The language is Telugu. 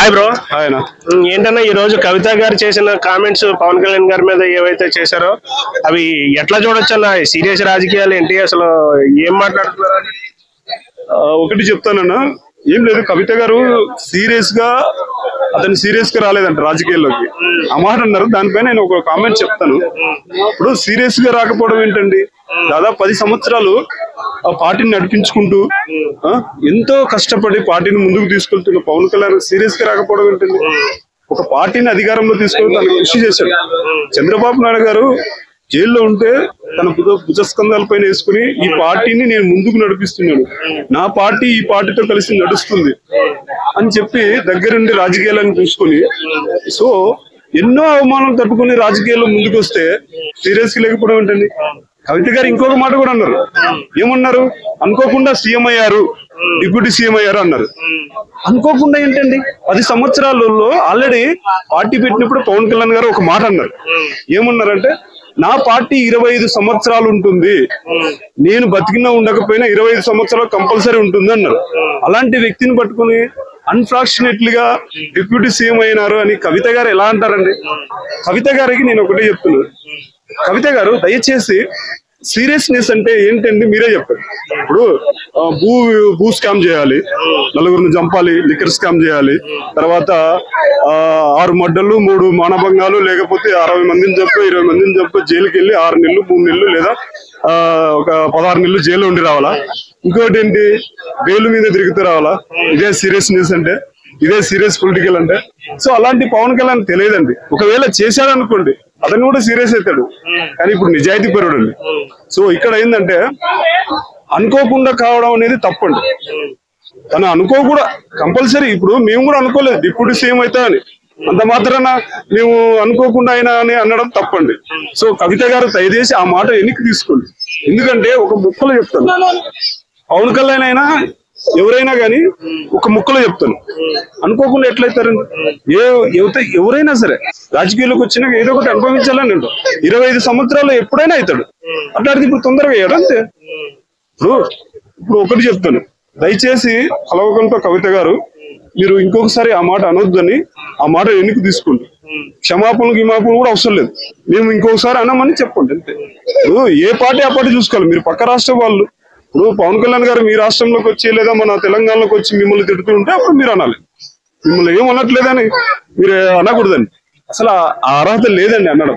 Hi bro. ఆయన ఏంటన్నా ఈ రోజు కవిత గారు చేసిన కామెంట్స్ పవన్ కళ్యాణ్ గారి మీద ఏవైతే చేశారో అవి ఎట్లా చూడొచ్చు అన్న? సీరియస్ రాజకీయాలు ఏంటి, అసలు ఏం మాట్లాడుతున్నారు? ఒకటి చెప్తానన్నా, ఏం లేదు, కవిత గారు సీరియస్ గా రాలేదంట రాజకీయాల్లోకి. ఆ మాట అన్నారు. దానిపైన నేను ఒక కామెంట్ చెప్తాను. ఇప్పుడు సీరియస్ గా రాకపోవడం ఏంటండి? దాదాపు 10 సంవత్సరాలు ఆ పార్టీని నడిపించుకుంటూ ఎంతో కష్టపడి పార్టీని ముందుకు తీసుకెళ్తున్న పవన్ కళ్యాణ్ సీరియస్ గా రాకపోవడం ఏంటండి? ఒక పార్టీని అధికారంలో తీసుకొని తను కృషి చేశాడు. చంద్రబాబు నాయుడు గారు జైల్లో ఉంటే తన భుజస్కంధాలపైన వేసుకుని ఈ పార్టీని నేను ముందుకు నడిపిస్తున్నాను, నా పార్టీ ఈ పార్టీతో కలిసి నడుస్తుంది అని చెప్పి దగ్గరుండి రాజకీయాలను చూసుకుని, సో ఎన్నో అవమానాలు తట్టుకుని రాజకీయాల్లో ముందుకు వస్తే సీరియస్ గా లేకపోవడం ఏంటండి? కవిత గారు ఇంకొక మాట కూడా అన్నారు. ఏమన్నారు? అనుకోకుండా సీఎం అయ్యారు, డిప్యూటీ సీఎం అయ్యారు అన్నారు. అనుకోకుండా ఏంటండి? 10 సంవత్సరాలలో ఆల్రెడీ పార్టీ పెట్టినప్పుడు పవన్ కళ్యాణ్ గారు ఒక మాట అన్నారు. ఏమన్నారంటే, నా పార్టీ 25 సంవత్సరాలు ఉంటుంది, నేను బతికినా ఉండకపోయినా 25 సంవత్సరాలు కంపల్సరీ ఉంటుంది అన్నారు. అలాంటి వ్యక్తిని పట్టుకుని అన్ఫార్చునేట్లీగా డిప్యూటీ సీఎం అయినారు అని కవిత గారు ఎలా అంటారండి? కవిత గారికి నేను ఒకటే చెప్తున్నాను, కవిత గారు దయచేసి సీరియస్నెస్ అంటే ఏంటండి మీరే చెప్పండి. ఇప్పుడు భూ స్కామ్ చేయాలి, నలుగురిని చంపాలి, లిక్కర్ స్కామ్ చేయాలి, తర్వాత 6 మర్డర్లు 3 మానభంగాలు, లేకపోతే 60 మందిని చంపి 20 మందిని చంపి జైలుకి వెళ్ళి 6 నెలలు 3 నెలలు లేదా ఒక 16 నెలలు జైలు ఉండి రావాలా? ఇంకోటి ఏంటి, బెయిల్ మీద తిరుగుతూ రావాలా? ఇదే సీరియస్నెస్ అంటే? ఇదే సీరియస్ పొలిటికల్ అంటే? సో అలాంటి పవన్ కళ్యాణ్ తెలియదండి. ఒకవేళ చేశాడనుకోండి అతను కూడా సీరియస్ అవుతాడు, కానీ ఇప్పుడు నిజాయితీ పరుడు అండి. సో ఇక్కడ ఏంటంటే అనుకోకుండా కావడం అనేది తప్పండి. తను అనుకోకూడా కంపల్సరీ, ఇప్పుడు మేము కూడా అనుకోలేదు డిప్యూటీ సీఎం అవుతా అని, అంత మాత్రాన మేము అనుకోకుండా అయినా అని అనడం తప్పండి. సో కవిత గారు దయచేసి ఆ మాట వెనక్కి తీసుకోండి. ఎందుకంటే ఒక ముక్కలో చెప్తాను, పవన్ కళ్యాణ్ అయినా ఎవరైనా కానీ ఒక ముక్కలో చెప్తాను, అనుకోకుండా ఎట్లయితారండి? ఎవరైనా సరే రాజకీయాల్లోకి వచ్చినాక ఏదో ఒకటి అనుభవించాలని అంటారు. 25 సంవత్సరాలు ఎప్పుడైనా అవుతాడు. అట్లాంటిది ఇప్పుడు తొందరగా అయ్యాడు అంతే. ఇప్పుడు ఒకటి చెప్తాను, దయచేసి కలవకంతో కవిత గారు మీరు ఇంకొకసారి ఆ మాట అనొద్దని ఆ మాట వెనక్కి తీసుకోండి. క్షమాపణలు కూడా అవసరం లేదు, మేము ఇంకొకసారి అనమని చెప్పండి అంతే. ఇప్పుడు ఏ పార్టీ ఆ పార్టీ చూసుకోవాలి. మీరు పక్క రాష్ట్రం వాళ్ళు, ఇప్పుడు పవన్ కళ్యాణ్ గారు మీ రాష్ట్రంలోకి వచ్చి లేదా మన తెలంగాణలోకి వచ్చి మిమ్మల్ని తిడుతూ ఉంటే అప్పుడు మీరు అనాలి. మిమ్మల్ని ఏం అనట్లేదని మీరు అనకూడదండి. అసలు ఆ అర్హత లేదండి అనడం.